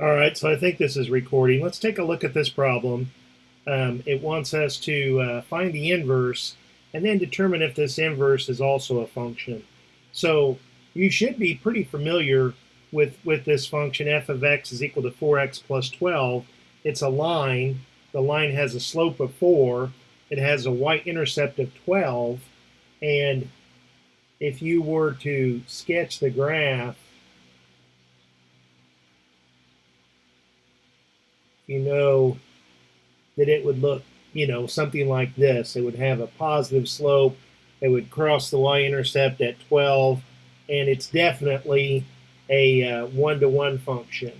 All right, so I think this is recording. Let's take a look at this problem. It wants us to find the inverse and then determine if this inverse is also a function. So you should be pretty familiar with this function. F of x is equal to 4x plus 12. It's a line. The line has a slope of 4. It has a y-intercept of 12. And if you were to sketch the graph, you know that it would look, something like this. It would have a positive slope. It would cross the y-intercept at 12, and it's definitely a one-to-one function.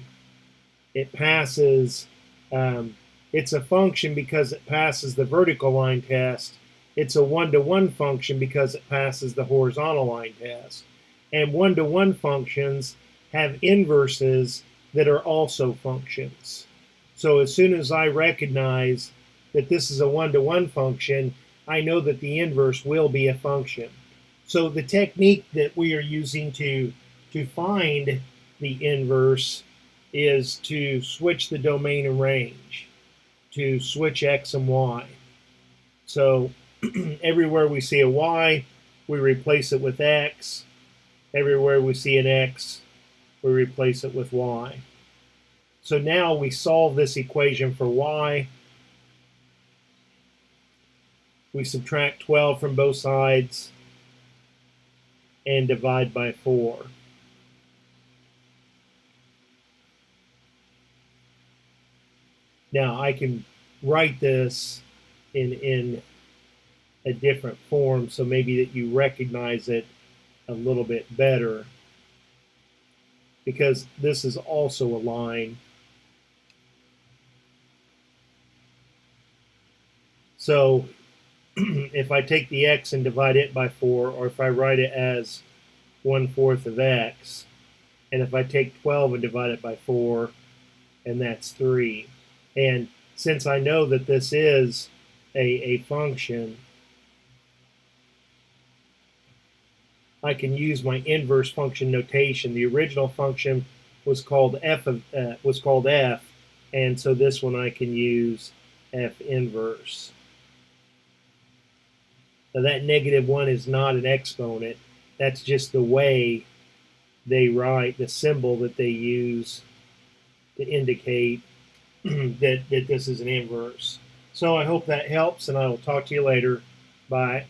It passes, it's a function because it passes the vertical line test. It's a one-to-one function because it passes the horizontal line test. And one-to-one functions have inverses that are also functions. So as soon as I recognize that this is a one-to-one function, I know that the inverse will be a function. So the technique that we are using to find the inverse is to switch the domain and range, to switch x and y. So everywhere we see a y, we replace it with x. Everywhere we see an x, we replace it with y. So now we solve this equation for y. We subtract 12 from both sides and divide by 4. Now I can write this in a different form so maybe that you recognize it a little bit better, because this is also a line. So if I take the x and divide it by 4, or if I write it as 1/4 of x, and if I take 12 and divide it by 4, and that's 3. And since I know that this is a function, I can use my inverse function notation. The original function was called f, and so this one I can use f inverse. Now that -1 is not an exponent. That's just the way they write, the symbol that they use to indicate that this is an inverse. So I hope that helps, and I will talk to you later. Bye.